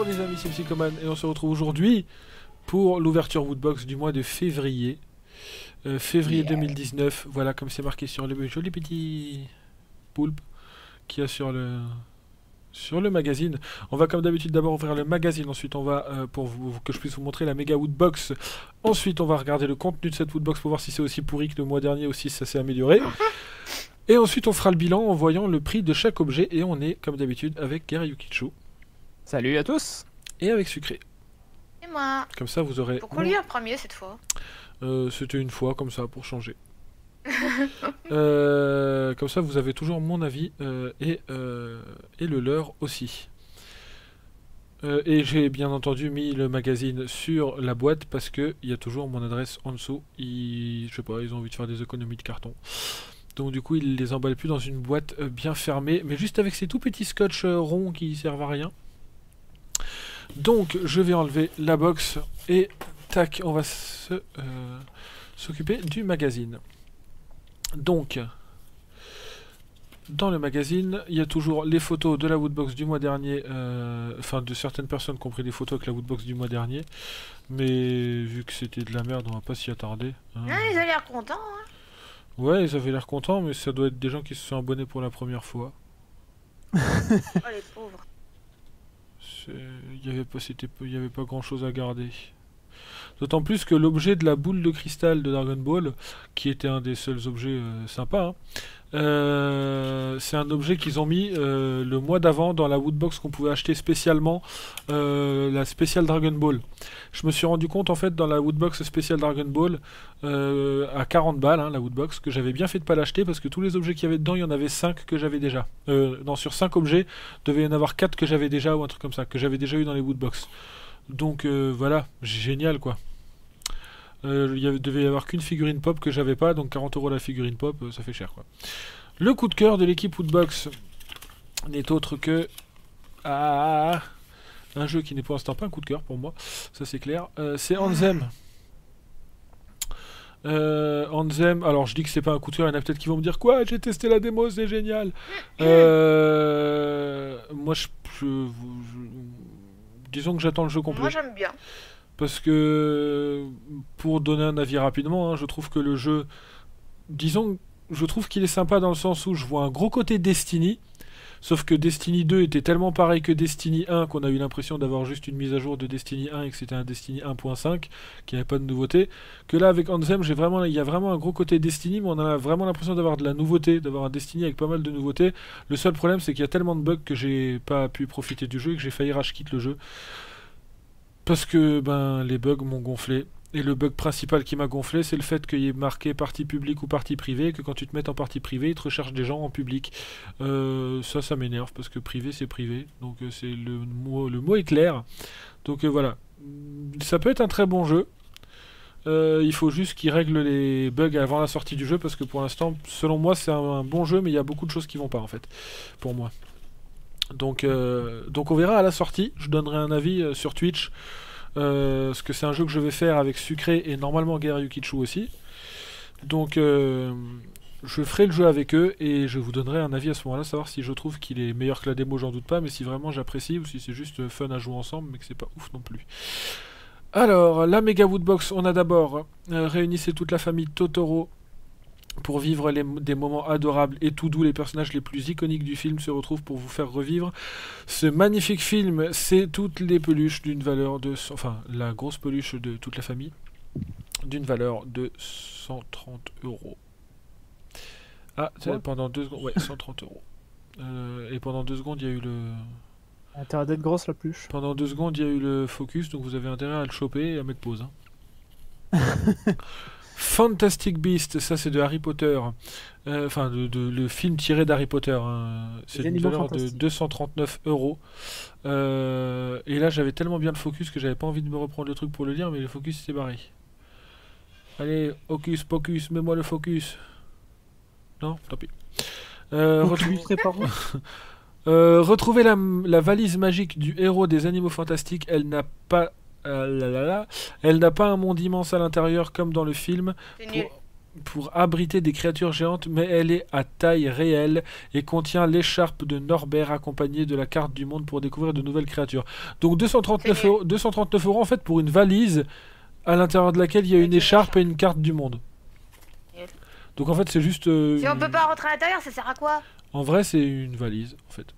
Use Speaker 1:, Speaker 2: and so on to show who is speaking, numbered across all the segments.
Speaker 1: Bonjour les amis, c'est Psychoman et on se retrouve aujourd'hui pour l'ouverture Woodbox du mois de février. Février 2019, voilà comme c'est marqué sur le joli petit poulpe qu'il y a sur le magazine. On va comme d'habitude d'abord ouvrir le magazine, ensuite on va, que je puisse vous montrer la méga Woodbox. Ensuite on va regarder le contenu de cette Woodbox pour voir si c'est aussi pourri que le mois dernier ou si ça s'est amélioré. Et ensuite on fera le bilan en voyant le prix de chaque objet et on est comme d'habitude avec Geryukicho.
Speaker 2: Salut à tous.
Speaker 1: Et avec Sucré.
Speaker 3: Et moi.
Speaker 1: Comme ça vous aurez...
Speaker 3: Pourquoi lui en premier cette fois?
Speaker 1: C'était une fois comme ça pour changer. Comme ça vous avez toujours mon avis et le leur aussi. Et j'ai bien entendu mis le magazine sur la boîte parce que il y a toujours mon adresse en dessous. Je sais pas, ils ont envie de faire des économies de carton. Donc du coup ils les emballent plus dans une boîte bien fermée, mais juste avec ces tout petits scotch ronds qui servent à rien. Donc je vais enlever la box et tac, on va s'occuper du magazine. Donc dans le magazine, il y a toujours les photos de la Woodbox du mois dernier, enfin de certaines personnes qui ont pris des photos avec la Woodbox du mois dernier, mais vu que c'était de la merde, on va pas s'y attarder.
Speaker 3: Ah, ils ont l'air contents, hein.
Speaker 1: Ouais, ils avaient l'air contents, mais ça doit être des gens qui se sont abonnés pour la première fois.
Speaker 3: Oh les pauvres.
Speaker 1: Il y avait pas grand chose à garder. D'autant plus que l'objet de la boule de cristal de Dragon Ball, qui était un des seuls objets sympas, hein, c'est un objet qu'ils ont mis le mois d'avant dans la Woodbox qu'on pouvait acheter spécialement, la spéciale Dragon Ball. Je me suis rendu compte en fait dans la Woodbox spéciale Dragon Ball à 40 balles, hein, la Woodbox, que j'avais bien fait de pas l'acheter parce que tous les objets qu'il y avait dedans, il y en avait 5 que j'avais déjà. Non, sur 5 objets, devait y en avoir 4 que j'avais déjà ou un truc comme ça, que j'avais déjà eu dans les Woodbox. Donc voilà, génial quoi. Devait y avoir qu'une figurine pop que j'avais pas, donc 40 € la figurine pop, ça fait cher quoi. Le coup de cœur de l'équipe Woodbox n'est autre que un jeu qui n'est pour l'instant pas un coup de cœur pour moi, ça c'est clair. C'est Anthem. Anthem, alors je dis que c'est pas un coup de cœur, il y en a peut-être qui vont me dire quoi, j'ai testé la démo, c'est génial. Moi disons que j'attends le jeu complet.
Speaker 3: Moi j'aime bien.
Speaker 1: Parce que, pour donner un avis rapidement, hein, je trouve que le jeu, disons, je trouve qu'il est sympa dans le sens où je vois un gros côté Destiny, sauf que Destiny 2 était tellement pareil que Destiny 1 qu'on a eu l'impression d'avoir juste une mise à jour de Destiny 1 et que c'était un Destiny 1.5, qui n'avait pas de nouveauté, que là avec Anthem, il y a vraiment un gros côté Destiny, mais on a vraiment l'impression d'avoir de la nouveauté, d'avoir un Destiny avec pas mal de nouveautés. Le seul problème c'est qu'il y a tellement de bugs que j'ai pas pu profiter du jeu et que j'ai failli rage quit le jeu. Parce que les bugs m'ont gonflé. Et le bug principal qui m'a gonflé, c'est le fait qu'il y ait marqué partie publique ou partie privée, et que quand tu te mets en partie privée, il te recherche des gens en public. Ça m'énerve, parce que privé, c'est privé. Donc le mot est clair. Donc voilà. Ça peut être un très bon jeu. Il faut juste qu'il règle les bugs avant la sortie du jeu, parce que pour l'instant, selon moi, c'est un bon jeu, mais il y a beaucoup de choses qui vont pas, en fait, pour moi. Donc on verra à la sortie, je donnerai un avis sur Twitch, parce que c'est un jeu que je vais faire avec Sucré et normalement Geryukicho aussi. Donc je ferai le jeu avec eux et je vous donnerai un avis à ce moment-là, savoir si je trouve qu'il est meilleur que la démo, j'en doute pas, mais si vraiment j'apprécie ou si c'est juste fun à jouer ensemble, mais que c'est pas ouf non plus. Alors, la Mega Woodbox, on a d'abord réunissez toute la famille Totoro pour vivre des moments adorables et tout doux. Les personnages les plus iconiques du film se retrouvent pour vous faire revivre ce magnifique film. C'est toutes les peluches d'une valeur de... Enfin, la grosse peluche de toute la famille, d'une valeur de 130 €. Ah, ouais. Pendant 2 secondes... Ouais, 130 €. Et pendant 2 secondes, il y a eu le...
Speaker 2: Intérêt d'être grosse la peluche.
Speaker 1: Pendant 2 secondes, il y a eu le focus, donc vous avez intérêt à le choper et à mettre pause. Hein. Fantastic Beasts, ça c'est de Harry Potter, enfin le film tiré d'Harry Potter, hein. C'est une valeur de 239 €. Et là j'avais tellement bien le focus que j'avais pas envie de me reprendre le truc pour le lire, mais le focus s'est barré. Allez, Hocus Pocus, mets-moi le focus. Non, tant pis. Retrouvez la valise magique du héros des Animaux Fantastiques. Elle n'a pas... elle n'a pas un monde immense à l'intérieur comme dans le film. pour abriter des créatures géantes, mais elle est à taille réelle et contient l'écharpe de Norbert accompagnée de la carte du monde pour découvrir de nouvelles créatures. Donc 239 euros, 239 euros en fait pour une valise à l'intérieur de laquelle il y a une écharpe et une carte du monde. Donc en fait c'est juste...
Speaker 3: Si on peut pas rentrer à l'intérieur, ça sert à quoi?
Speaker 1: En vrai c'est une valise en fait.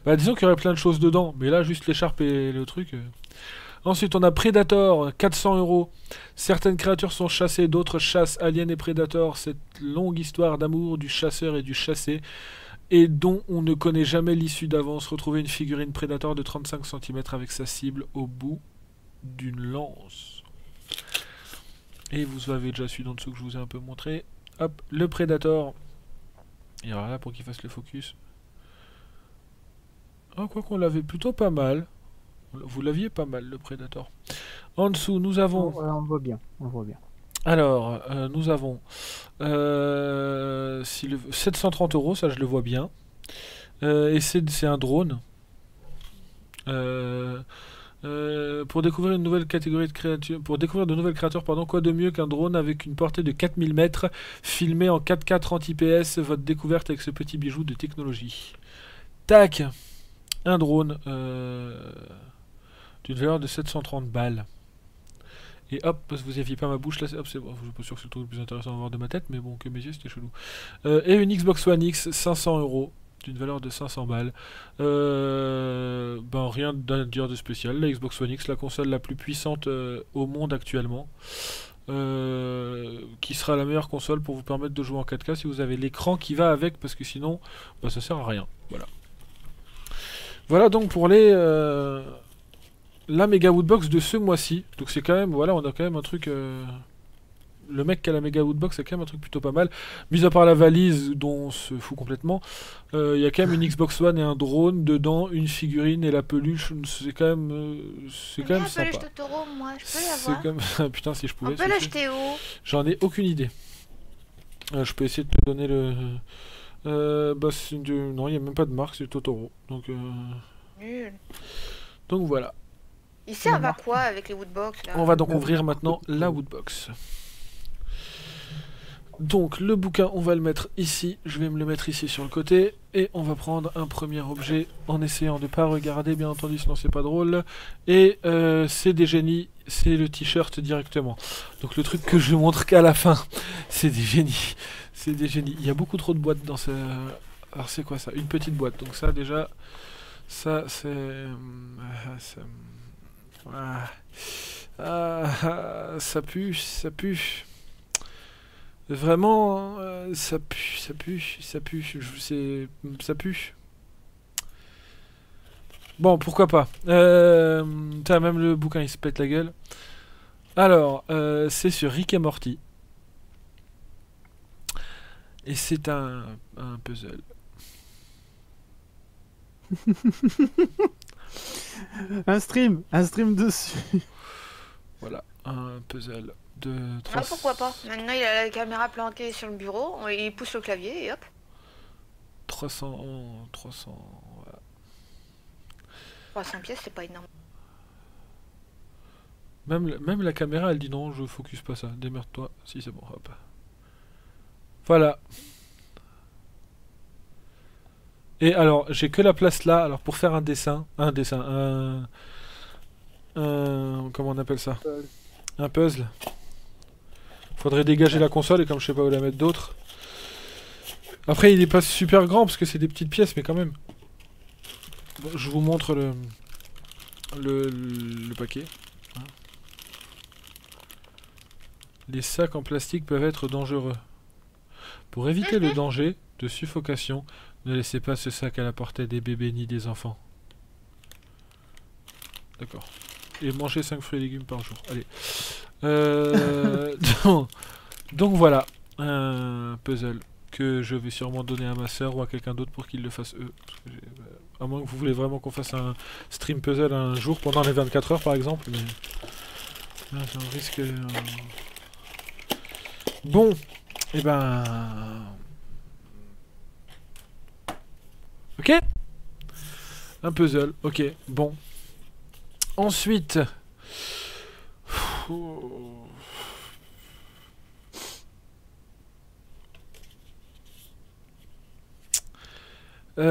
Speaker 1: Bah disons qu'il y aurait plein de choses dedans, mais là juste l'écharpe et le truc... Ensuite, on a Predator, 400 euros. Certaines créatures sont chassées, d'autres chassent. Alien et Predator, cette longue histoire d'amour du chasseur et du chassé, et dont on ne connaît jamais l'issue d'avance. Retrouvez une figurine Predator de 35 cm avec sa cible au bout d'une lance. Et vous avez déjà celui d'en dessous que je vous ai un peu montré. Hop, le Predator. Et alors là, pour qu'il fasse le focus. Oh, quoi qu'on l'avait plutôt pas mal. Vous l'aviez pas mal, le Predator. En dessous, nous avons...
Speaker 2: On le voit bien, on le voit bien.
Speaker 1: Alors, nous avons 730 euros, ça je le vois bien. Et c'est un drone. Pour découvrir une nouvelle catégorie de créatures, pour découvrir de nouvelles créatures, pardon, quoi de mieux qu'un drone avec une portée de 4000 mètres, filmé en 4K 30 IPS, votre découverte avec ce petit bijou de technologie. Tac, un drone d'une valeur de 730 balles. Et hop, parce que vous n'aviez pas ma bouche là, hop, c'est bon, je suis pas sûr que c'est le truc le plus intéressant à voir de ma tête, mais bon, que mes yeux c'était chelou. Et une Xbox One X, 500 euros, d'une valeur de 500 balles. Ben rien à dire de spécial. La Xbox One X, la console la plus puissante au monde actuellement. Qui sera la meilleure console pour vous permettre de jouer en 4K si vous avez l'écran qui va avec, parce que sinon, bah, ça sert à rien. Voilà. Voilà donc pour les... la Mega Woodbox de ce mois-ci. Donc c'est quand même, voilà, on a quand même un truc... Le mec qui a la Mega Woodbox, c'est quand même un truc plutôt pas mal. Mis à part la valise dont on se fout complètement, il y a quand même une Xbox One et un drone dedans, une figurine et la peluche. C'est quand même, sympa.
Speaker 3: Peluche Totoro, moi, je peux
Speaker 1: C'est
Speaker 3: l'avoir.
Speaker 1: quand même... Putain, si je pouvais.
Speaker 3: On peut l'acheter où?
Speaker 1: J'en ai aucune idée. Je peux essayer de te donner le... bah, non, il n'y a même pas de marque, c'est Totoro.
Speaker 3: Nul.
Speaker 1: Donc voilà.
Speaker 3: Ils servent à quoi avec les woodbox là?
Speaker 1: On va donc ouvrir maintenant la Woodbox. Donc le bouquin, on va le mettre ici. Je vais me le mettre ici sur le côté. Et on va prendre un premier objet en essayant de ne pas regarder, bien entendu, sinon c'est pas drôle. Et c'est des génies, c'est le t-shirt directement. Donc le truc que je montre qu'à la fin, c'est des génies. C'est des génies. Il y a beaucoup trop de boîtes dans ce... Alors c'est quoi ça? Une petite boîte. Donc ça déjà, ça c'est... ça pue, ça pue. Vraiment, ça pue, ça pue, ça pue. Ça pue. Bon, pourquoi pas. Même le bouquin, il se pète la gueule. Alors, c'est sur Rick et Morty. Et c'est un puzzle.
Speaker 2: Un stream dessus.
Speaker 1: Voilà, un puzzle de
Speaker 3: Ah, pourquoi pas? Maintenant il a la caméra planquée sur le bureau, il pousse le clavier et hop.
Speaker 1: 300... Voilà.
Speaker 3: 300 pièces, c'est pas énorme.
Speaker 1: Même la caméra, elle dit non, je focus pas ça. Démerde-toi. Si, c'est bon, hop. Voilà. Et alors, j'ai que la place là, alors pour faire un dessin, comment on appelle ça? Un puzzle. Faudrait dégager la console et comme je sais pas où la mettre d'autre. Après, il est pas super grand parce que c'est des petites pièces, mais quand même. Bon, je vous montre le paquet. Hein. Les sacs en plastique peuvent être dangereux. Pour éviter le danger de suffocation, ne laissez pas ce sac à la portée des bébés ni des enfants. D'accord. Et mangez 5 fruits et légumes par jour. Allez. Donc voilà. Un puzzle que je vais sûrement donner à ma soeur ou à quelqu'un d'autre pour qu'ils le fassent eux. Parce que à moins que vous voulez vraiment qu'on fasse un stream puzzle un jour pendant les 24 heures par exemple. Mais là, c'est un risque... Bon. Et ben... Ok. Un puzzle, ok, bon. Ensuite... Bon.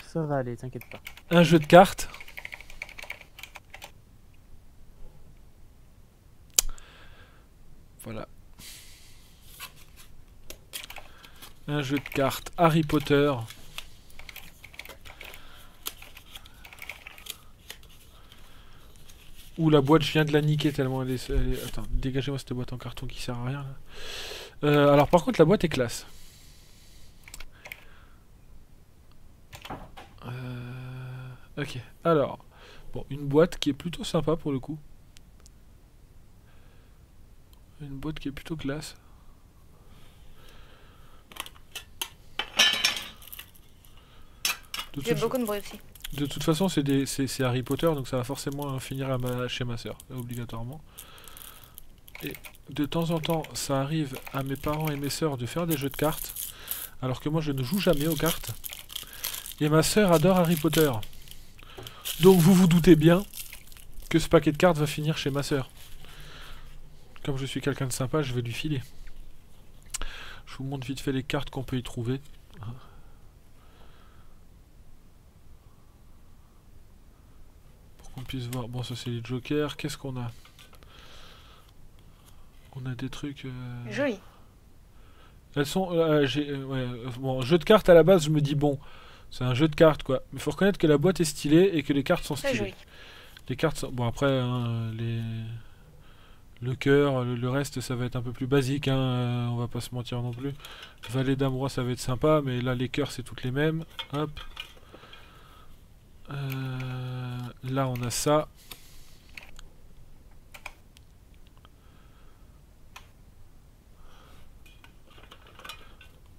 Speaker 2: Ça va aller, t'inquiète pas.
Speaker 1: Un jeu de cartes. Voilà. Un jeu de cartes Harry Potter. Ouh, la boîte, je viens de la niquer tellement Attends, dégagez-moi cette boîte en carton qui sert à rien. Là. Alors par contre, la boîte est classe. Ok, alors. Bon, une boîte qui est plutôt sympa pour le coup. Une boîte qui est plutôt classe.
Speaker 3: J'ai beaucoup de bruit aussi.
Speaker 1: De toute façon, c'est Harry Potter, donc ça va forcément finir chez ma soeur, obligatoirement. Et de temps en temps, ça arrive à mes parents et mes sœurs de faire des jeux de cartes, alors que moi je ne joue jamais aux cartes. Et ma sœur adore Harry Potter. Donc vous vous doutez bien que ce paquet de cartes va finir chez ma sœur. Comme je suis quelqu'un de sympa, je vais lui filer. Je vous montre vite fait les cartes qu'on peut y trouver. On puisse voir. Bon, ça c'est les jokers. Qu'est-ce qu'on a? On a des trucs.
Speaker 3: Joli.
Speaker 1: Elles sont. Ouais, bon, jeu de cartes à la base, je me dis bon, c'est un jeu de cartes quoi. Mais faut reconnaître que la boîte est stylée et que les cartes sont
Speaker 3: Très
Speaker 1: stylées.
Speaker 3: joli.
Speaker 1: Les cartes sont. Bon après, hein, le cœur, le reste, ça va être un peu plus basique. Hein, on va pas se mentir non plus. Valet dame roi, ça va être sympa, mais là les cœurs c'est toutes les mêmes. Hop. Là on a ça.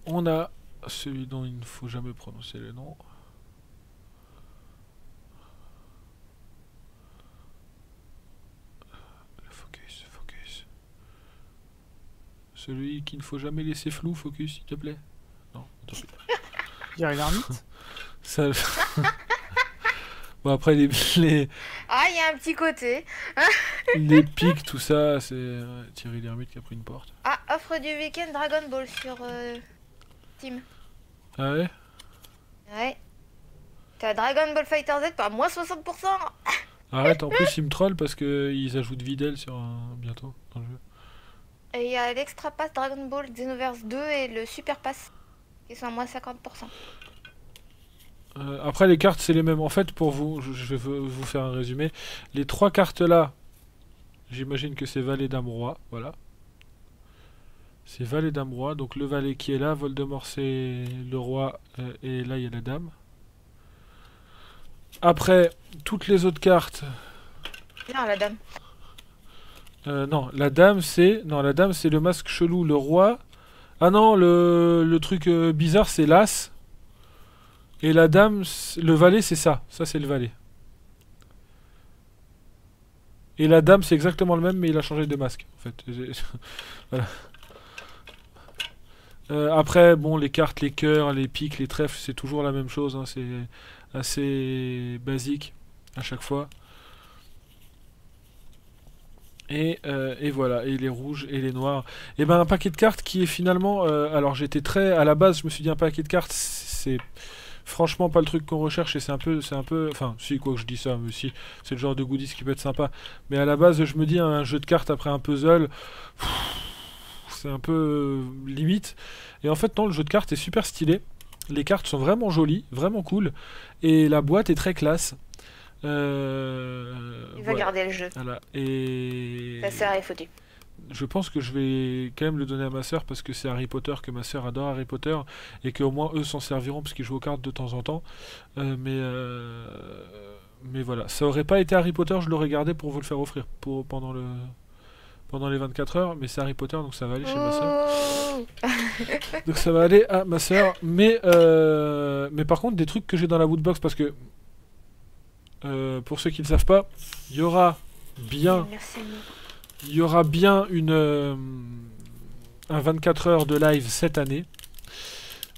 Speaker 1: On a celui dont il ne faut jamais prononcer le nom. Le focus. Celui qu'il ne faut jamais laisser flou, focus, s'il te plaît. Non, tant pis.
Speaker 2: Dire l'ermite.
Speaker 1: Ça... Bon après les
Speaker 3: Ah, il y a un petit côté.
Speaker 1: les pics, tout ça, c'est Thierry Lhermitte qui a pris une porte.
Speaker 3: Ah, offre du week-end Dragon Ball sur Steam.
Speaker 1: Ah ouais?
Speaker 3: Ouais. T'as Dragon Ball Fighter Z par moins 60%.
Speaker 1: Arrête, en plus ils me trollent parce que ils ajoutent Videl sur bientôt dans le jeu.
Speaker 3: Et il y a l'Extra Pass Dragon Ball Xenoverse 2 et le Super Pass qui sont à moins 50%.
Speaker 1: Après les cartes c'est les mêmes. En fait pour vous, je vais vous faire un résumé. Les trois cartes là, j'imagine que c'est Valet Dame Roi, voilà. C'est Valet Dame Roi, donc le Valet qui est là, Voldemort c'est le Roi et là il y a la Dame. Après toutes les autres cartes.
Speaker 3: Non, la dame.
Speaker 1: Non, la Dame c'est le masque chelou, le Roi. Ah non, le truc bizarre c'est l'As. Et la Dame, le Valet c'est ça. Ça c'est le Valet. Et la Dame c'est exactement le même mais il a changé de masque en fait. Voilà. Après bon les cartes, les cœurs, les piques, les trèfles c'est toujours la même chose. Hein, c'est assez basique à chaque fois. Et voilà, et les rouges et les noirs. Et ben un paquet de cartes qui est finalement... alors j'étais très... À la base je me suis dit un paquet de cartes c'est franchement pas le truc qu'on recherche et c'est un peu... Enfin si quoi que je dis ça, mais si c'est le genre de goodies qui peut être sympa. Mais à la base je me dis un jeu de cartes après un puzzle... C'est un peu limite. Et en fait non, le jeu de cartes est super stylé. Les cartes sont vraiment jolies, vraiment cool. Et la boîte est très classe.
Speaker 3: Il va
Speaker 1: voilà.
Speaker 3: garder le jeu.
Speaker 1: Voilà. Et
Speaker 3: Ta sœur est foutue.
Speaker 1: je pense que je vais quand même le donner à ma sœur parce que c'est Harry Potter, que ma sœur adore Harry Potter et qu'au moins eux s'en serviront parce qu'ils jouent aux cartes de temps en temps. Mais voilà, ça aurait pas été Harry Potter, je l'aurais gardé pour vous le faire offrir pendant les 24 heures, mais c'est Harry Potter donc ça va aller chez ma sœur.
Speaker 3: Oh.
Speaker 1: Donc ça va aller à ma sœur, mais par contre des trucs que j'ai dans la woodbox parce que pour ceux qui ne savent pas, il y aura bien
Speaker 3: Merci.
Speaker 1: un 24 heures de live cette année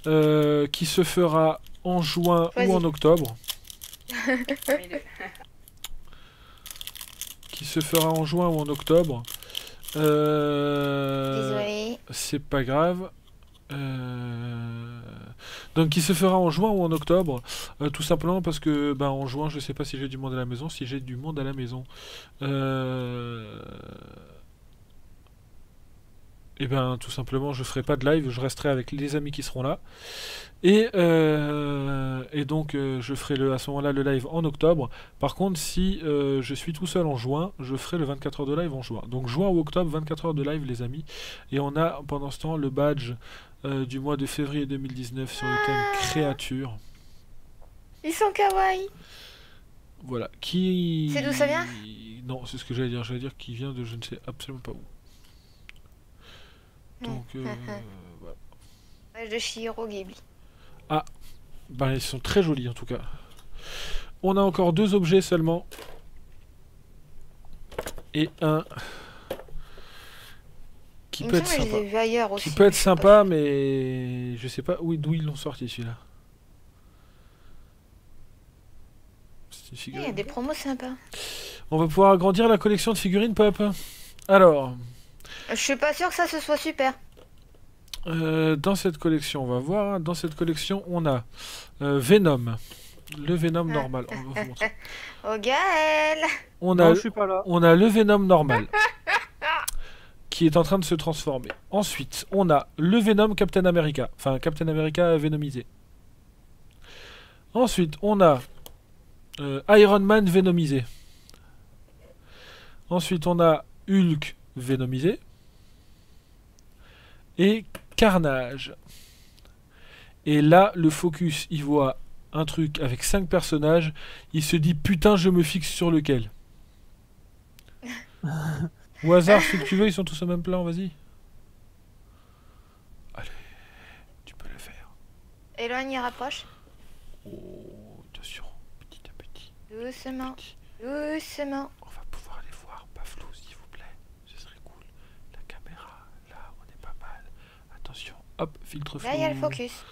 Speaker 1: qui se fera en juin ou en octobre. Qui se fera en juin ou en octobre.
Speaker 3: Désolé.
Speaker 1: C'est pas grave. Donc qui se fera en juin ou en octobre, tout simplement parce que en juin je sais pas si j'ai du monde à la maison. Si j'ai du monde à la maison, et tout simplement je ferai pas de live, je resterai avec les amis qui seront là. Et donc je ferai à ce moment-là le live en octobre. Par contre, si je suis tout seul en juin, je ferai le 24 heures de live en juin. Donc juin ou octobre, 24 heures de live les amis. Et on a pendant ce temps le badge du mois de février 2019 sur le thème créature.
Speaker 3: Ils sont kawaii.
Speaker 1: Voilà. Qui...
Speaker 3: C'est d'où ça vient?
Speaker 1: Non, c'est ce que j'allais dire. J'allais dire qu'il vient de je ne sais absolument pas où. Donc voilà.
Speaker 3: Badge de Shihiro Ghibli.
Speaker 1: Ah, ils sont très jolis en tout cas. On a encore 2 objets seulement. Et un qui peut être
Speaker 3: Je les
Speaker 1: sympa.
Speaker 3: ai vus ailleurs aussi.
Speaker 1: Qui peut être sympa, mais je sais pas d'où ils l'ont sorti celui-là. C'est une
Speaker 3: Il y a
Speaker 1: figurine.
Speaker 3: des promos sympas.
Speaker 1: On va pouvoir agrandir la collection de figurines pop. Alors,
Speaker 3: Je suis pas sûr que ça se soit super.
Speaker 1: dans cette collection, on va voir. Dans cette collection, on a Venom. Le Venom normal. On va vous montrer.
Speaker 3: Oh Gaël.
Speaker 1: On a,
Speaker 2: Non, je suis pas là.
Speaker 1: on a le Venom normal qui est en train de se transformer. Ensuite, on a le Venom Captain America. Enfin, Captain America Venomisé. Ensuite, on a Iron Man Venomisé. Ensuite, on a Hulk Venomisé. Et Carnage. Et là, le focus, il voit un truc avec 5 personnages. Il se dit, putain, je me fixe sur lequel. Au hasard, celui que tu veux, ils sont tous au même plan, vas-y. Allez, tu peux le faire.
Speaker 3: Éloigne, rapproche.
Speaker 1: Oh, attention, petit à petit.
Speaker 3: Doucement.
Speaker 1: Petit.
Speaker 3: Doucement.
Speaker 1: On va pouvoir les voir, pas flou s'il vous plaît. Ce serait cool. La caméra, là, on est pas mal. Attention, hop, filtre flou.
Speaker 3: Là, il y a le focus.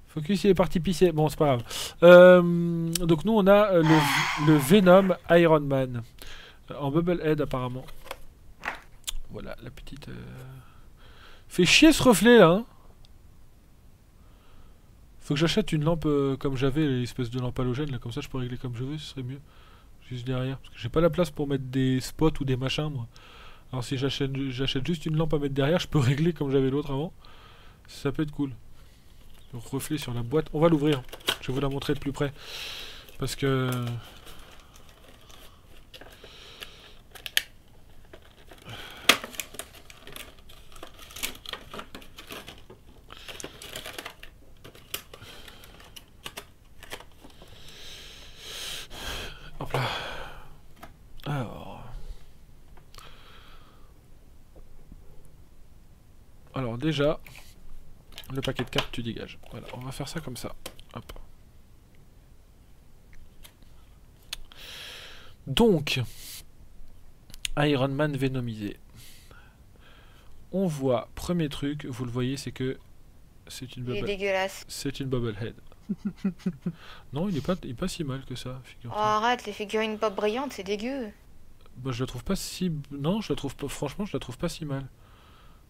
Speaker 1: Focus, il est parti pisser. Bon, c'est pas grave. Donc nous, on a le Venom Iron Man. En Bubblehead, apparemment. Voilà, la petite... Fait chier ce reflet, là. Hein. Faut que j'achète une lampe comme j'avais, l'espèce de lampe halogène, là. Comme ça, je peux régler comme je veux, ce serait mieux. Juste derrière. Parce que j'ai pas la place pour mettre des spots ou des machins, moi. Alors si j'achète juste une lampe à mettre derrière, je peux régler comme j'avais l'autre avant. Ça peut être cool. Le reflet sur la boîte. On va l'ouvrir. Je vais vous la montrer de plus près. Parce que... Hop là. Alors déjà, le paquet de cartes tu dégages. Voilà, on va faire ça comme ça. Hop. Donc, Iron Man Venomisé. On voit, premier truc, vous le voyez, c'est que c'est une
Speaker 3: Il est
Speaker 1: bubble.
Speaker 3: dégueulasse.
Speaker 1: C'est une bubblehead. Non, il est pas si mal que ça,
Speaker 3: Oh,
Speaker 1: figure-toi.
Speaker 3: arrête, les figurines pop brillantes, c'est dégueu.
Speaker 1: Bah, je la trouve pas si... Non, je la trouve pas... Franchement, je la trouve pas si mal.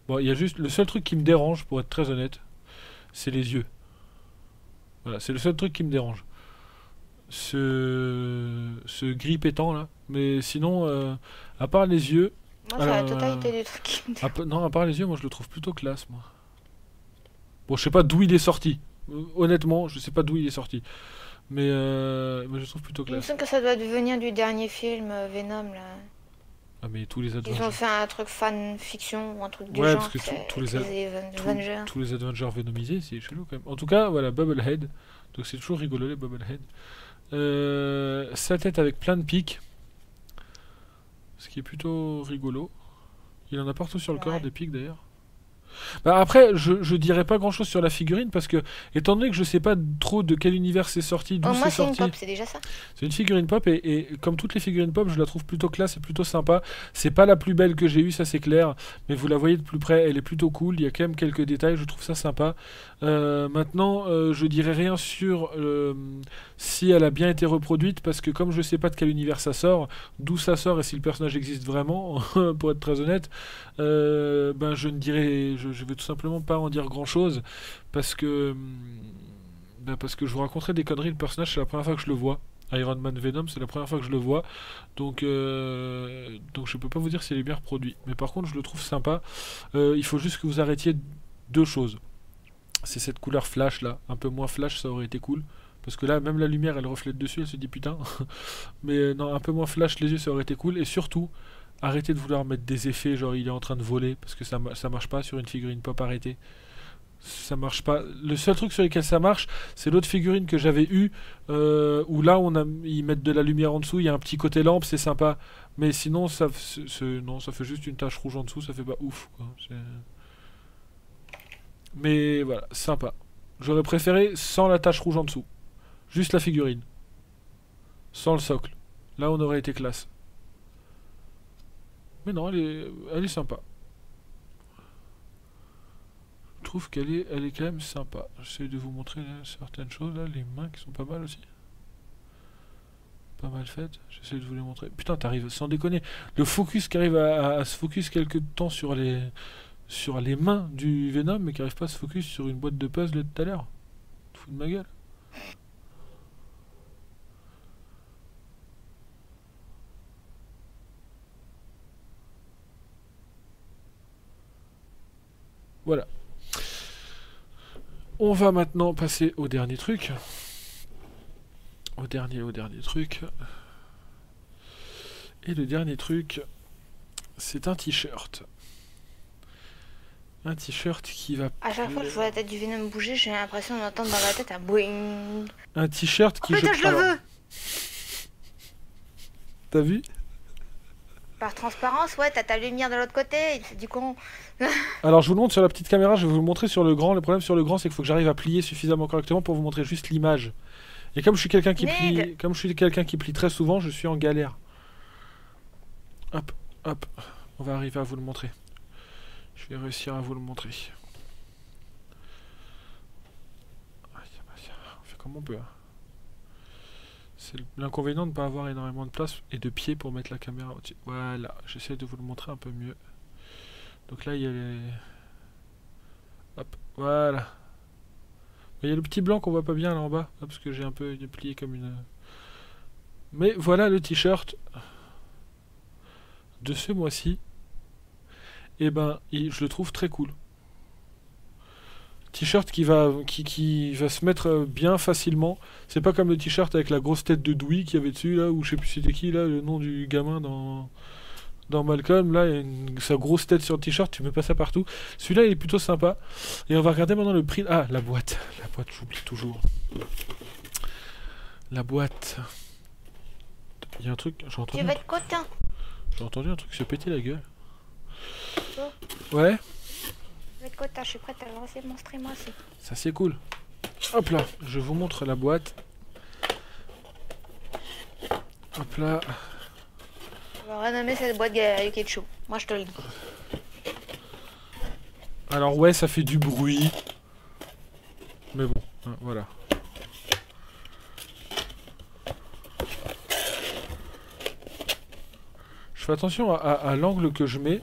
Speaker 1: Bon, il y a juste... Le seul truc qui me dérange, pour être très honnête, c'est les yeux. Voilà, c'est le seul truc qui me dérange. Ce gris pétant, là. Mais sinon, à part les yeux...
Speaker 3: Moi, c'est la totalité du truc qui me dérange.
Speaker 1: Non, à part les yeux, moi, je le trouve plutôt classe, moi. Bon, je sais pas d'où il est sorti. Honnêtement, je sais pas d'où il est sorti. Mais je le trouve plutôt
Speaker 3: Il me
Speaker 1: classe.
Speaker 3: semble que ça doit devenir du dernier film Venom, là.
Speaker 1: Ah, mais tous les
Speaker 3: Ils ont
Speaker 1: Avengers...
Speaker 3: fait un truc fan-fiction ou un truc du
Speaker 1: Ouais,
Speaker 3: genre.
Speaker 1: parce que
Speaker 3: c'est
Speaker 1: tous les
Speaker 3: Avengers.
Speaker 1: tous les Avengers Venomisés, c'est chelou quand même. En tout cas, voilà, Bubblehead. Donc c'est toujours rigolo les Bubblehead. Sa tête avec plein de pics. Ce qui est plutôt rigolo. Il en a partout sur le corps,
Speaker 3: Ouais.
Speaker 1: des pics d'ailleurs. Bah après, je dirais pas grand chose sur la figurine parce que, étant donné que je sais pas trop de quel univers c'est sorti, d'où
Speaker 3: Au moins,
Speaker 1: c'est
Speaker 3: c'est une
Speaker 1: sorti,
Speaker 3: pop, c'est déjà ça.
Speaker 1: c'est une figurine pop et comme toutes les figurines pop, je la trouve plutôt classe et plutôt sympa. C'est pas la plus belle que j'ai eue, ça c'est clair, mais vous la voyez de plus près, elle est plutôt cool. Il y a quand même quelques détails, je trouve ça sympa. Maintenant, je dirais rien sur si elle a bien été reproduite parce que comme je sais pas de quel univers ça sort, d'où ça sort et si le personnage existe vraiment, pour être très honnête, ben je ne dirais, je vais tout simplement pas en dire grand chose parce que parce que je vous raconterai des conneries. Le personnage, c'est la première fois que je le vois. Iron Man Venom, c'est la première fois que je le vois. Donc je peux pas vous dire s'il est bien reproduit. Mais par contre, je le trouve sympa. Il faut juste que vous arrêtiez deux choses. C'est cette couleur flash là. Un peu moins flash, ça aurait été cool. Parce que là, même la lumière, elle reflète dessus, elle se dit putain. Mais non, un peu moins flash les yeux, ça aurait été cool. Et surtout, arrêtez de vouloir mettre des effets, genre il est en train de voler. Parce que ça marche pas sur une figurine pop, arrêtez. Ça marche pas. Le seul truc sur lequel ça marche, c'est l'autre figurine que j'avais eue, où là ils mettent de la lumière en dessous, il y a un petit côté lampe, c'est sympa. Mais sinon, non, ça fait juste une tache rouge en dessous, ça fait pas ouf, quoi. Mais voilà, sympa. J'aurais préféré sans la tache rouge en dessous. Juste la figurine. Sans le socle. Là, on aurait été classe. Mais non, elle est sympa. Je trouve elle est quand même sympa. J'essaie de vous montrer là, certaines choses là, les mains qui sont pas mal aussi. Pas mal faites. J'essaie de vous les montrer. Putain, t'arrives sans déconner. Le focus qui arrive à se focus quelques temps sur les mains du Venom, mais qui arrive pas à se focus sur une boîte de puzzle de tout à l'heure. Tu fous de ma gueule. Voilà. On va maintenant passer au dernier truc. Au dernier truc. Et le dernier truc, c'est un t-shirt. Un t-shirt qui va...
Speaker 3: À chaque fois que je vois la tête du Venom bouger, j'ai l'impression d'entendre dans ma tête un boing.
Speaker 1: Un t-shirt qui...
Speaker 3: Oh putain, je le veux!
Speaker 1: T'as vu?
Speaker 3: Par transparence, ouais, t'as ta lumière de l'autre côté, c'est du con.
Speaker 1: Alors je vous le montre sur la petite caméra, je vais vous le montrer sur le grand. Le problème sur le grand, c'est qu'il faut que j'arrive à plier suffisamment correctement pour vous montrer juste l'image. Et comme je suis quelqu'un qui plie, très souvent, je suis en galère. Hop, hop, on va arriver à vous le montrer. Je vais réussir à vous le montrer. On fait comme on peut. Hein. C'est l'inconvénient de ne pas avoir énormément de place et de pieds pour mettre la caméra au-dessus. Voilà, j'essaie de vous le montrer un peu mieux. Donc là, il y a les... Hop, voilà. Il y a le petit blanc qu'on voit pas bien là en bas, parce que j'ai un peu plié comme une... Mais voilà le t-shirt de ce mois-ci. Et ben, je le trouve très cool. T-shirt qui va se mettre bien facilement. C'est pas comme le t-shirt avec la grosse tête de Dewey qu'il y avait dessus là, ou je sais plus c'était qui là, le nom du gamin dans Malcolm. Là, il y a sa grosse tête sur le t-shirt, tu mets pas ça partout. Celui-là, il est plutôt sympa. Et on va regarder maintenant le prix. Ah, la boîte. La boîte, j'oublie toujours. La boîte. Il y a un truc, j'ai entendu.
Speaker 3: Tu vas être content.
Speaker 1: J'ai entendu un truc se péter la gueule.
Speaker 3: Oh.
Speaker 1: Ouais.
Speaker 3: Tu vas être content, je suis prête à lancer mon stream moi aussi.
Speaker 1: Ça c'est cool. Hop là, je vous montre la boîte. Hop là.
Speaker 3: On va renommer cette boîte Ketchup. Moi je te le dis.
Speaker 1: Alors ouais, ça fait du bruit. Mais bon, hein, voilà. Je fais attention à l'angle que je mets.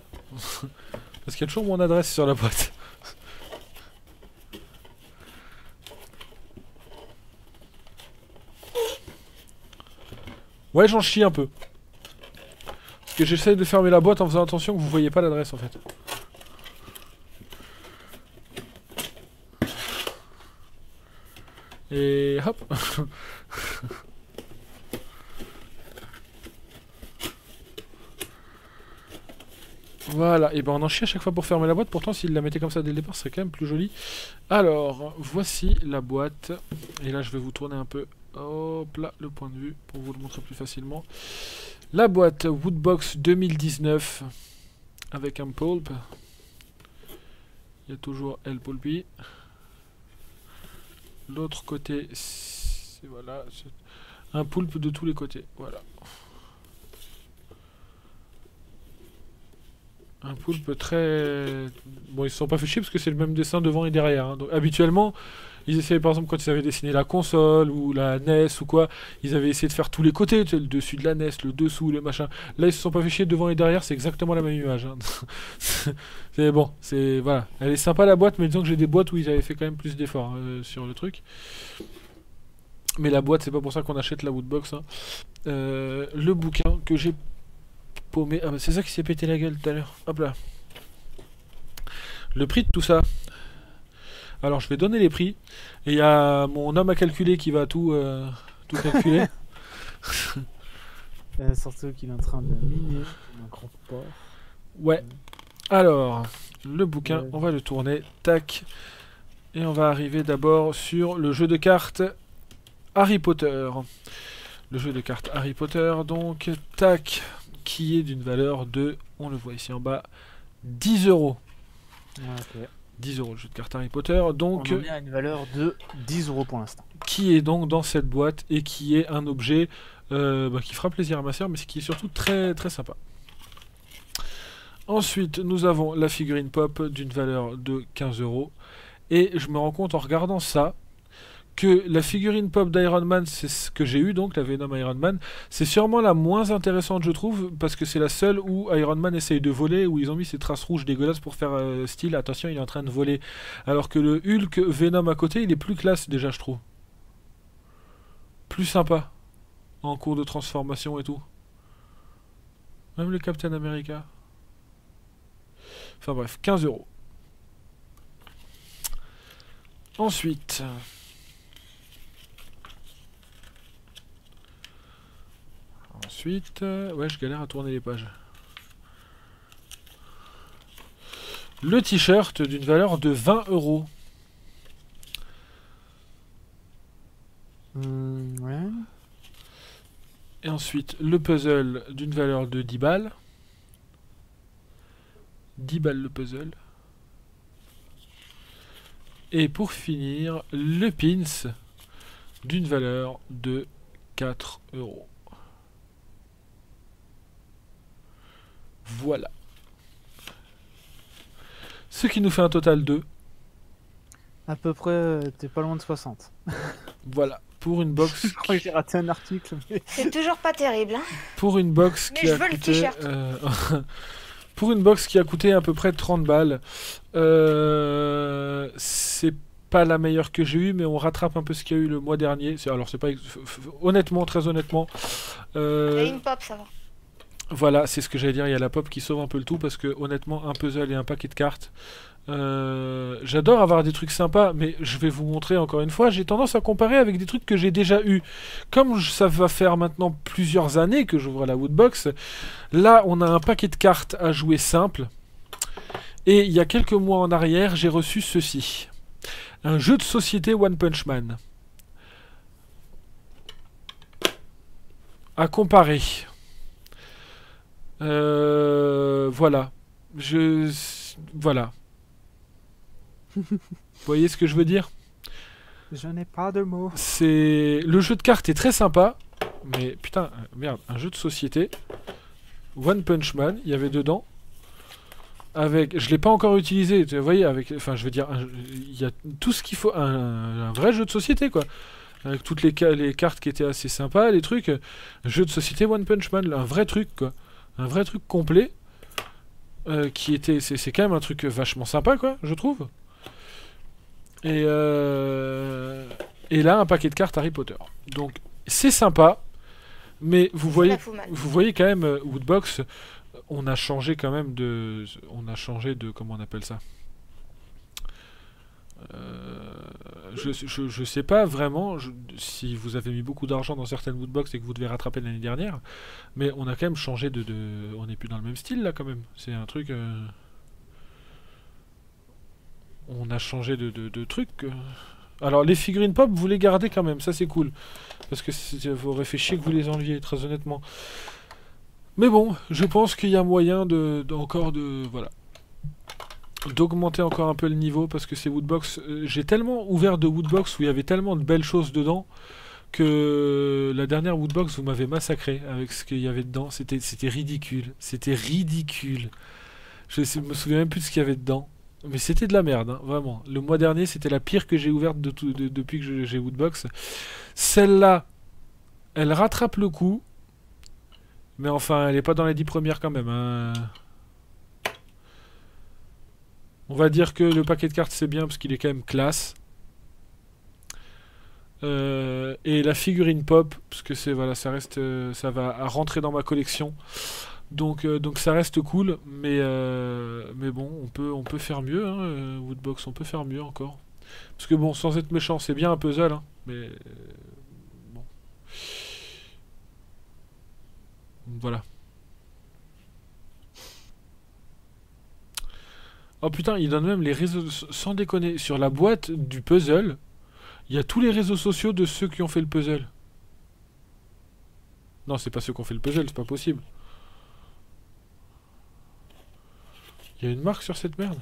Speaker 1: Parce qu'il y a toujours mon adresse sur la boîte. Ouais, j'en chie un peu. Parce que j'essaie de fermer la boîte en faisant attention que vous voyez pas l'adresse en fait. Et hop. Voilà, et ben on en chie à chaque fois pour fermer la boîte, pourtant s'il la mettait comme ça dès le départ, ce serait quand même plus joli. Alors, voici la boîte, et là je vais vous tourner un peu, hop là, le point de vue, pour vous le montrer plus facilement. La boîte Woodbox 2019, avec un pulp. Il y a toujours El Poulpi. L'autre côté, c'est voilà, un poulpe de tous les côtés. Voilà. Un poulpe très... Bon, ils se sont pas fait chier parce que c'est le même dessin devant et derrière. Hein. Donc, habituellement, ils essayaient par exemple quand ils avaient dessiné la console ou la NES ou quoi, ils avaient essayé de faire tous les côtés, tu sais, le dessus de la NES, le dessous, le machin. Là, ils se sont pas fait chier devant et derrière, c'est exactement la même image. Hein. C'est bon, c'est... Voilà. Elle est sympa la boîte, mais disons que j'ai des boîtes où ils avaient fait quand même plus d'efforts sur le truc. Mais la boîte, c'est pas pour ça qu'on achète la Woodbox. Hein. Le bouquin que j'ai paumé... Ah bah c'est ça qui s'est pété la gueule tout à l'heure. Hop là. Le prix de tout ça. Alors je vais donner les prix. Et il y a mon homme à calculer qui va tout calculer.
Speaker 2: Surtout qu'il est en train de miner un grand port.
Speaker 1: Ouais. Alors, le bouquin,
Speaker 2: Ouais.
Speaker 1: on va le tourner. Tac. Et on va arriver d'abord sur le jeu de cartes Harry Potter. Le jeu de cartes Harry Potter, donc, tac, qui est d'une valeur de, on le voit ici en bas, 10 €.
Speaker 2: Ok.
Speaker 1: 10 € le jeu de cartes Harry Potter, donc,
Speaker 2: On en est à une valeur de 10 € pour l'instant.
Speaker 1: qui est donc dans cette boîte et qui est un objet qui fera plaisir à ma soeur, mais qui est surtout très très sympa. Ensuite, nous avons la figurine pop d'une valeur de 15 €. Et je me rends compte en regardant ça que la figurine pop d'Iron Man, c'est ce que j'ai eu, donc la Venom Iron Man, c'est sûrement la moins intéressante, je trouve, parce que c'est la seule où Iron Man essaye de voler, où ils ont mis ces traces rouges dégueulasses pour faire style, attention, il est en train de voler. Alors que le Hulk Venom à côté, il est plus classe déjà, je trouve. Plus sympa, en cours de transformation et tout. Même le Captain America. Enfin bref, 15 €. Ensuite... ouais, je galère à tourner les pages. Le t-shirt d'une valeur de 20 €.
Speaker 2: Ouais.
Speaker 1: Et ensuite, le puzzle d'une valeur de 10 balles. 10 balles le puzzle. Et pour finir, le pins d'une valeur de 4 €. Voilà. Ce qui nous fait un total de...
Speaker 2: À peu près, t'es pas loin de 60.
Speaker 1: Voilà. Pour une box...
Speaker 2: Je crois que j'ai raté un article. Mais...
Speaker 3: C'est toujours pas terrible. Hein.
Speaker 1: Pour une box
Speaker 3: Mais
Speaker 1: qui
Speaker 3: je
Speaker 1: a
Speaker 3: veux le
Speaker 1: coûté...
Speaker 3: t-shirt.
Speaker 1: Pour une box qui a coûté à peu près 30 balles. C'est pas la meilleure que j'ai eue, mais on rattrape un peu ce qu'il y a eu le mois dernier. Alors c'est pas... Honnêtement, très honnêtement...
Speaker 3: Il y a une pop, ça va.
Speaker 1: Voilà, c'est ce que j'allais dire, il y a la pop qui sauve un peu le tout, parce que honnêtement, un puzzle et un paquet de cartes, j'adore avoir des trucs sympas, mais je vais vous montrer encore une fois, j'ai tendance à comparer avec des trucs que j'ai déjà eu. Comme ça va faire maintenant plusieurs années que j'ouvre la Woodbox, là on a un paquet de cartes à jouer simple, et il y a quelques mois en arrière, j'ai reçu ceci. Un jeu de société One Punch Man. À comparer. Voilà. Voilà. Vous voyez ce que je veux dire?
Speaker 2: Je n'ai pas de mots.
Speaker 1: C'est... Le jeu de cartes est très sympa, mais putain, merde, un jeu de société. One Punch Man, il y avait dedans. Avec... Je l'ai pas encore utilisé, vous voyez, avec... Enfin, je veux dire, il y a tout ce qu'il faut... Un vrai jeu de société, quoi. Avec toutes les cartes qui étaient assez sympas, les trucs. Jeu de société One Punch Man, un vrai truc, quoi. Un vrai truc complet qui était... C'est quand même un truc vachement sympa, quoi, je trouve. Et là, un paquet de cartes Harry Potter. Donc, c'est sympa, mais vous voyez quand même, Woodbox, on a changé quand même de... Comment on appelle ça? Je sais pas vraiment si vous avez mis beaucoup d'argent dans certaines Woodbox et que vous devez rattraper l'année dernière, mais on a quand même changé de... On n'est plus dans le même style là quand même. C'est un truc... On a changé de truc. Alors les figurines pop, vous les gardez quand même, ça c'est cool. Parce que vous aurez fait chier que vous les enleviez, très honnêtement. Mais bon, je pense qu'il y a moyen encore de... Voilà. d'augmenter encore un peu le niveau parce que ces woodbox, j'ai tellement ouvert de woodbox où il y avait tellement de belles choses dedans que la dernière woodbox vous m'avez massacré avec ce qu'il y avait dedans. C'était ridicule, c'était ridicule. Me souviens même plus de ce qu'il y avait dedans. Mais c'était de la merde, hein, vraiment. Le mois dernier, c'était la pire que j'ai ouverte depuis que j'ai woodbox. Celle-là, elle rattrape le coup. Mais enfin, elle est pas dans les 10 premières quand même. Hein. On va dire que le paquet de cartes c'est bien parce qu'il est quand même classe. Et la figurine pop, parce que c'est voilà, ça reste, ça va à rentrer dans ma collection. Donc ça reste cool, mais bon, on peut faire mieux. Hein, Woodbox, on peut faire mieux encore. Parce que bon, sans être méchant, c'est bien un puzzle, hein, mais bon, voilà. Oh putain, il donne même les réseaux, sans déconner, sur la boîte du puzzle, il y a tous les réseaux sociaux de ceux qui ont fait le puzzle. Non, c'est pas ceux qui ont fait le puzzle, c'est pas possible. Il y a une marque sur cette merde.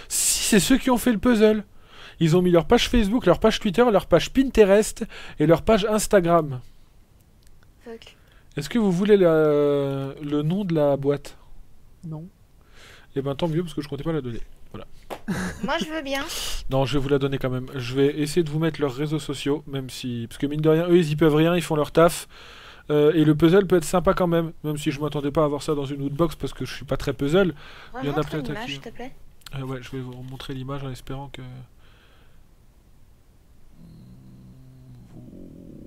Speaker 1: Si, c'est ceux qui ont fait le puzzle. Ils ont mis leur page Facebook, leur page Twitter, leur page Pinterest et leur page Instagram.
Speaker 3: Fuck.
Speaker 1: Est-ce que vous voulez le nom de la boîte?
Speaker 2: Non.
Speaker 1: Eh ben tant mieux parce que je comptais pas la donner. Voilà.
Speaker 3: Moi, je veux bien.
Speaker 1: Non, je vais vous la donner quand même. Je vais essayer de vous mettre leurs réseaux sociaux, même si... Parce que mine de rien, eux, ils y peuvent rien, ils font leur taf. Et le puzzle peut être sympa quand même, même si je m'attendais pas à voir ça dans une woodbox parce que je suis pas très puzzle. Il y en a
Speaker 3: Remontre
Speaker 1: peut-être
Speaker 3: l'image,
Speaker 1: qui...
Speaker 3: s'il te plaît.
Speaker 1: Ouais, je vais vous montrer l'image en espérant que...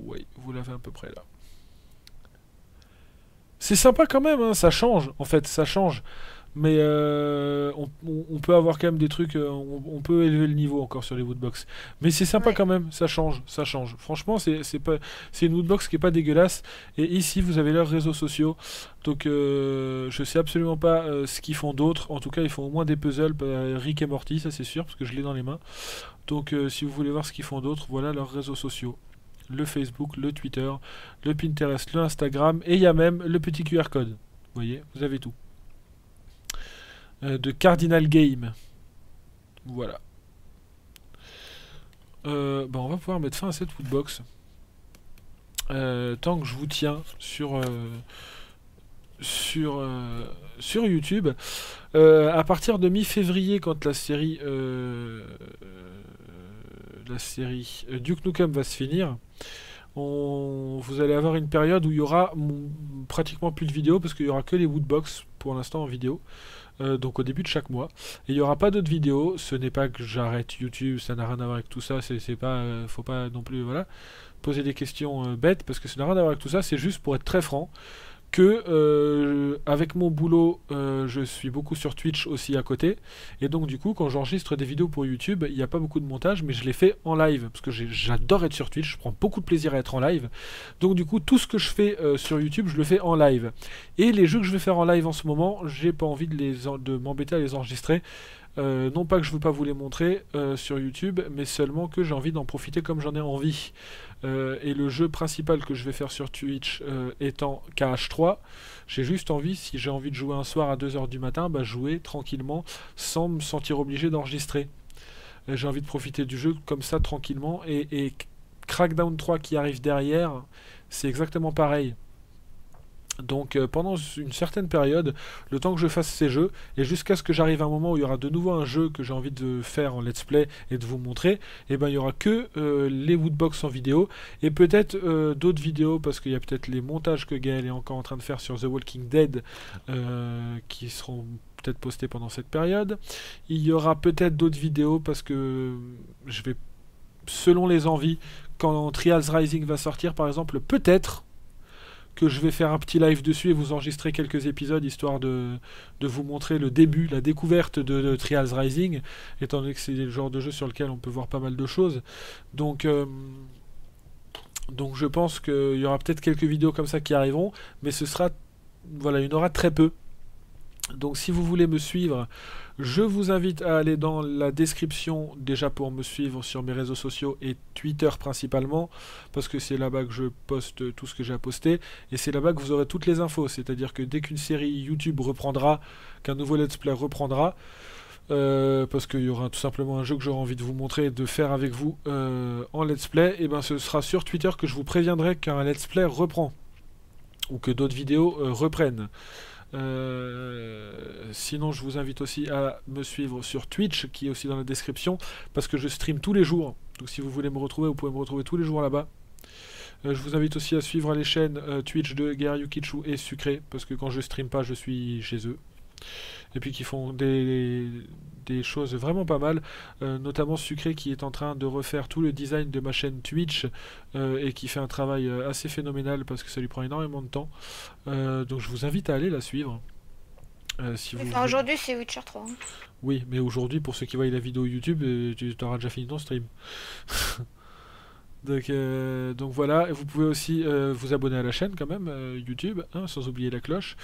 Speaker 1: Oui, vous l'avez à peu près là. C'est sympa quand même, hein, ça change, en fait, ça change. Mais on peut avoir quand même des trucs, on peut élever le niveau encore sur les woodbox. Mais c'est sympa
Speaker 3: Ouais.
Speaker 1: quand même, ça change, ça change. Franchement, c'est une woodbox qui est pas dégueulasse. Et ici, vous avez leurs réseaux sociaux. Donc, je sais absolument pas ce qu'ils font d'autre. En tout cas, ils font au moins des puzzles, Rick et Morty, ça c'est sûr, parce que je l'ai dans les mains. Donc, si vous voulez voir ce qu'ils font d'autre, voilà leurs réseaux sociaux. Le Facebook, le Twitter, le Pinterest, le Instagram, et il y a même le petit QR code. Vous voyez, vous avez tout. De Cardinal Game. Voilà. Bah on va pouvoir mettre fin à cette woodbox. Tant que je vous tiens sur YouTube. À partir de mi-février, quand la série Duke Nukem va se finir, vous allez avoir une période où il y aura pratiquement plus de vidéos parce qu'il y aura que les woodbox pour l'instant en vidéo. Donc au début de chaque mois. Et il n'y aura pas d'autres vidéos. Ce n'est pas que j'arrête YouTube, ça n'a rien à voir avec tout ça. C'est pas, faut pas non plus voilà, poser des questions bêtes parce que ça n'a rien à voir avec tout ça. C'est juste pour être très franc que avec mon boulot, je suis beaucoup sur Twitch aussi à côté. Et donc du coup, quand j'enregistre des vidéos pour YouTube, il n'y a pas beaucoup de montage, mais je les fais en live parce que j'adore être sur Twitch. Je prends beaucoup de plaisir à être en live. Donc du coup, tout ce que je fais sur YouTube, je le fais en live. Et les jeux que je vais faire en live en ce moment, j'ai pas envie de m'embêter à les enregistrer. Non pas que je veux pas vous les montrer sur YouTube, mais seulement que j'ai envie d'en profiter comme j'en ai envie. Et le jeu principal que je vais faire sur Twitch étant KH3, j'ai juste envie, si j'ai envie de jouer un soir à 2h du matin, bah jouer tranquillement sans me sentir obligé d'enregistrer. J'ai envie de profiter du jeu comme ça tranquillement. Et Crackdown 3 qui arrive derrière, c'est exactement pareil. Donc pendant une certaine période, le temps que je fasse ces jeux, et jusqu'à ce que j'arrive à un moment où il y aura de nouveau un jeu que j'ai envie de faire en let's play et de vous montrer, et ben il y aura que les woodbox en vidéo, et peut-être d'autres vidéos, parce qu'il y a peut-être les montages que Gaël est encore en train de faire sur The Walking Dead, qui seront peut-être postés pendant cette période. Il y aura peut-être d'autres vidéos, parce que je vais, selon les envies, quand Trials Rising va sortir par exemple, peut-être que je vais faire un petit live dessus et vous enregistrer quelques épisodes histoire de vous montrer le début, la découverte de Trials Rising, étant donné que c'est le genre de jeu sur lequel on peut voir pas mal de choses. Donc je pense qu'il y aura peut-être quelques vidéos comme ça qui arriveront, mais ce sera, voilà, il y en aura très peu. Donc si vous voulez me suivre, je vous invite à aller dans la description déjà pour me suivre sur mes réseaux sociaux et Twitter principalement, parce que c'est là-bas que je poste tout ce que j'ai à poster, et c'est là-bas que vous aurez toutes les infos, c'est-à-dire que dès qu'une série YouTube reprendra, qu'un nouveau let's play reprendra, parce qu'il y aura tout simplement un jeu que j'aurai envie de vous montrer et de faire avec vous en let's play, et ben ce sera sur Twitter que je vous préviendrai qu'un let's play reprend, ou que d'autres vidéos reprennent. Sinon, je vous invite aussi à me suivre sur Twitch, qui est aussi dans la description, parce que je stream tous les jours. Donc, si vous voulez me retrouver, vous pouvez me retrouver tous les jours là-bas. Je vous invite aussi à suivre les chaînes Twitch de Gerayukichu et Sucré, parce que quand je stream pas, je suis chez eux. Et puis qui font des choses vraiment pas mal, notamment Sucré qui est en train de refaire tout le design de ma chaîne Twitch et qui fait un travail assez phénoménal parce que ça lui prend énormément de temps. Donc je vous invite à aller la suivre. Si vous...
Speaker 3: Enfin, aujourd'hui c'est Witcher 3. Hein.
Speaker 1: Oui, mais aujourd'hui pour ceux qui voient la vidéo YouTube, tu auras déjà fini ton stream. Donc voilà, et vous pouvez aussi vous abonner à la chaîne quand même, YouTube, hein, sans oublier la cloche,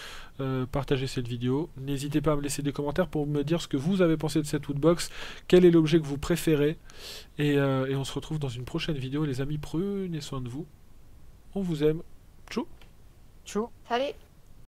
Speaker 1: partager cette vidéo, n'hésitez pas à me laisser des commentaires pour me dire ce que vous avez pensé de cette woodbox, quel est l'objet que vous préférez, et on se retrouve dans une prochaine vidéo les amis, prenez soin de vous, on vous aime, tchou.
Speaker 2: Tchou.
Speaker 3: Salut.